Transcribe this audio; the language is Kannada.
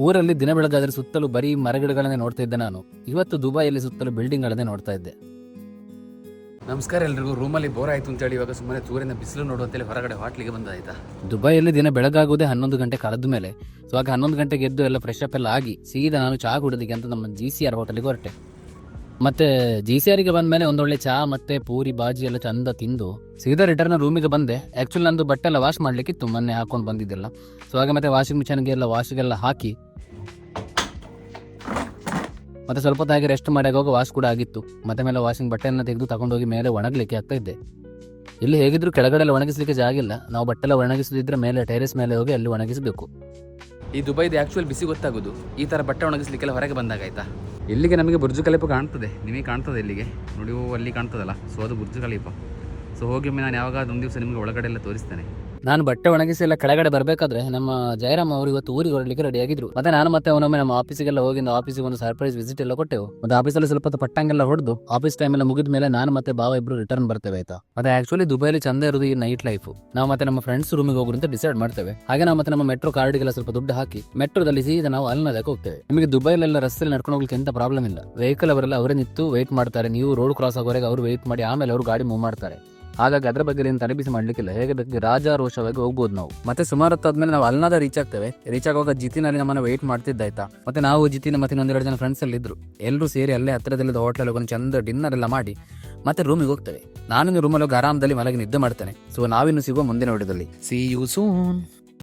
ಊರಲ್ಲಿ ದಿನ ಬೆಳಗಾದ್ರೆ ಸುತ್ತಲೂ ಬರೀ ಮರಗಿಡಗಳನ್ನೇ ನೋಡ್ತಾ ಇದ್ದೆ ನಾನು. ಇವತ್ತು ದುಬೈಯಲ್ಲಿ ಸುತ್ತಲೂ ಬಿಲ್ಡಿಂಗ್ಗಳನ್ನೇ ನೋಡ್ತಾ ಇದ್ದೆ. ನಮಸ್ಕಾರ ಎಲ್ರಿಗೂ. ರೂಮಲ್ಲಿ ಬೋರ್ ಆಯಿತು ಅಂತೇಳಿ ಇವಾಗ ಸುಮ್ಮನೆ ಸೂರ್ಯನ ಬಿಸಿಲು ನೋಡುವಂತೇಳಿ ಹೊರಗಡೆ ಹೋಟ್ಲಿಗೆ ಬಂದಾಯ್ತಾ. ದುಬೈಯಲ್ಲಿ ದಿನ ಬೆಳಗಾಗೋದೇ 11 ಗಂಟೆ ಕಳೆದ ಮೇಲೆ. ಸೊ ಆಗ 11 ಗಂಟೆಗೆ ಎದ್ದು ಎಲ್ಲ ಫ್ರೆಶ್ ಅಪ್ ಎಲ್ಲ ಆಗಿ ಸೀದಾ ನಾನು ಚಹಾ ಕುಡೋದಕ್ಕೆ ಅಂತ ನಮ್ಮ GCR ಹೋಟೆಲ್ಗೆ ಹೊರಟೆ. ಮತ್ತೆ GCRಗೆ ಬಂದ ಮೇಲೆ ಒಂದೊಳ್ಳೆ ಚಹಾ ಮತ್ತೆ ಪೂರಿ ಬಾಜಿ ಎಲ್ಲ ಚಂದ ತಿಂದು ಸೀದಾ ರಿಟರ್ನ್ ರೂಮಿಗೆ ಬಂದೆ. ಆ್ಯಕ್ಚುಲಿ ನಂದು ಬಟ್ಟೆ ಎಲ್ಲ ವಾಶ್ ಮಾಡಲಿಕ್ಕಿತ್ತು, ಮೊನ್ನೆ ಹಾಕೊಂಡು ಬಂದಿದ್ದೆಲ್ಲ. ಸೊ ಹಾಗೆ ಮತ್ತೆ ವಾಷಿಂಗ್ ಮಿಷನ್ಗೆ ಎಲ್ಲ ವಾಶಿಗೆಲ್ಲ ಹಾಕಿ ಮತ್ತೆ ಸ್ವಲ್ಪ ಹೊತ್ತಾಗಿ ರೆಸ್ಟ್ ಮಾಡಿ ಆಗುವಾಗ ವಾಶ್ ಕೂಡ ಆಗಿತ್ತು. ಮತ್ತೆ ಮೇಲೆ ವಾಷಿಂಗ್ ಬಟ್ಟೆಯನ್ನು ತೆಗೆದು ತಗೊಂಡೋಗಿ ಮೇಲೆ ಒಣಗಲಿಕ್ಕೆ ಆಗ್ತಾ ಇದ್ದೆ. ಇಲ್ಲಿ ಹೇಗಿದ್ರು ಕೆಳಗಡೆ ಎಲ್ಲ ಒಣಗಿಸ್ಲಿಕ್ಕೆ ಜಾಗಿಲ್ಲ. ನಾವು ಬಟ್ಟೆ ಎಲ್ಲ ಒಣಗಿಸಿದ್ರೆ ಮೇಲೆ ಟೆರೆಸ್ ಮೇಲೆ ಹೋಗಿ ಅಲ್ಲಿ ಒಣಗಿಸಬೇಕು. ಈ ದುಬೈದು ಆ್ಯಕ್ಚುಯಲ್ ಬಿಸಿ ಗೊತ್ತಾಗೋದು ಈ ಥರ ಬಟ್ಟೆ ಒಣಗಿಸ್ಲಿಕ್ಕೆಲ್ಲ ಹೊರಗೆ ಬಂದಾಗ ಆಯ್ತಾ. ಇಲ್ಲಿಗೆ ನಮಗೆ ಬುರ್ಜು ಖಲೀಫ ಕಾಣ್ತದೆ, ನಿಮಗೆ ಕಾಣ್ತದೆ ಇಲ್ಲಿಗೆ ನೋಡಿ, ಅಲ್ಲಿ ಕಾಣ್ತದಲ್ಲ. ಸೊ ಅದು ಬುರ್ಜು ಖಲೀಫ. ಸೊ ಹೋಗಿ ನಾನು ಯಾವಾಗ ಒಂದು ದಿವಸ ನಿಮಗೆ ಒಳಗಡೆ ಎಲ್ಲ ತೋರಿಸ್ತೇನೆ. ನಾನು ಬಟ್ಟೆ ಒಣಗಿಸಿ ಎಲ್ಲ ಕೆಳಗಡೆ ಬರಬೇಕಾದ್ರೆ ನಮ್ಮ ಜಯರಾಮ್ ಅವರು ಇವತ್ತು ಊರಿಗೆ ಹೊರಡ್ಲಿಕ್ಕೆ ರೆಡಿ ಆಗಿದ್ರು. ಮತ್ತೆ ನಾನು ಮತ್ತೆ ಅವನೊಮ್ಮೆ ನಮ್ಮ ಆಫೀಸಿಗೆಲ್ಲ ಹೋಗಿ ಆಫೀಸಿಗೆ ಒಂದು ಸರ್ಪ್ರೈಸ್ ವಿಸಿಟ್ ಎಲ್ಲ ಕೊಟ್ಟೆವು. ಮತ್ತೆ ಆಫೀಸಲ್ಲಿ ಸ್ವಲ್ಪ ಪಟ್ಟಂಗೆಲ್ಲ ಹೊಡೆದು ಆಫೀಸ್ ಟೈಮ್ ಎಲ್ಲ ಮುಗಿದ ಮೇಲೆ ನಾನು ಮತ್ತೆ ಬಾವ ಇಬ್ರು ರಿಟರ್ನ್ ಬರ್ತೇವೆ ಆಯ್ತಾ. ಮತ್ತೆ ಆಕ್ಚುಲಿ ದುಬೈಲಿ ಚಂದ ಇರೋದು ಈ ನೈಟ್ ಲೈಫ್. ನಾವು ಮತ್ತೆ ನಮ್ಮ ಫ್ರೆಂಡ್ಸ್ ರೂಮಿಗೆ ಹೋಗೋದು ಅಂತ ಡಿಸೈಡ್ ಮಾಡ್ತೇವೆ. ಹಾಗೆ ನಾವು ಮತ್ತೆ ನಮ್ಮ ಮೆಟ್ರೋ ಕಾರ್ಡ್ಗೆಲ್ಲ ಸ್ವಲ್ಪ ದುಡ್ಡು ಹಾಕಿ ಮೆಟ್ರೋದಲ್ಲಿ ಸೀದಾ ನಾವು ಅಲ್ನದಕ್ಕೆ ಹೋಗ್ತೇವೆ. ನಿಮಗೆ ದುಬೈಲೆಲ್ಲ ರಸ್ತೆಯಲ್ಲಿ ನಡ್ಕೊಂಡು ಹೋಗ್ಲಿಕ್ಕೆ ಎಂತ ಪ್ರಾಬ್ಲಮ್ ಇಲ್ಲ. ವೆಹಿಕಲ್ ಅವರೆಲ್ಲ ಅವರೇ ನಿಂತು ವೇಟ್ ಮಾಡ್ತಾರೆ. ನೀವು ರೋಡ್ ಕ್ರಾಸ್ ಆಗೋವರೆಗೆ ಅವರು ವೇಟ್ ಮಾಡಿ ಆಮೇಲೆ ಅವರು ಗಾಡಿ ಮೂವ್ ಮಾಡ್ತಾರೆ. ಹಾಗಾಗಿ ಅದರ ಬಗ್ಗೆ ಏನು ತಲೆಬಿಸಿ ಮಾಡ್ಲಿಕ್ಕಿಲ್ಲ. ಹೇಗೆ ಬೇಕು ರಾಜಾರೋಷವಾಗಿ ಹೋಗ್ಬೋದು ನಾವು. ಮತ್ತೆ ಸುಮಾರು ಹೊತ್ತಾದ್ಮೇಲೆ ನಾವು ಅಲ್ನಾದ ರೀಚ್ ಆಗ್ತೇವೆ. ರೀಚ್ ಆಗುವಾಗ ಜಿತಿನಲ್ಲಿ ನಮ್ಮನ್ನ ವೇಟ್ ಮಾಡ್ತಿದ್ದಾಯ್ತಾ. ಮತ್ತೆ ನಾವು ಜಿತಿನ ಮತ್ತೆ ಇನ್ನೊಂದೆರಡು ಜನ ಫ್ರೆಂಡ್ಸ್ ಅಲ್ಲಿ ಇದ್ರು. ಎಲ್ಲರೂ ಸೇರಿ ಅಲ್ಲೇ ಹತ್ತಿರದಲ್ಲಿದ್ದ ಹೋಟ್ಲಲ್ಲಿ ಒಂದು ಚಂದ ಡಿನ್ನರ್ ಎಲ್ಲ ಮಾಡಿ ಮತ್ತೆ ರೂಮಿಗೆ ಹೋಗ್ತೇವೆ. ನಾನು ರೂಮಲ್ಲಿ ಹೋಗಿ ಆರಾಮದಲ್ಲಿ ಮಲಗಿ ನಿದ್ದೆ ಮಾಡ್ತೇನೆ. ಸೊ ನಾವಿನ್ನು ಸಿಗುವ ಮುಂದಿನ ವಿಡಿಯೋದಲ್ಲಿ. See you soon.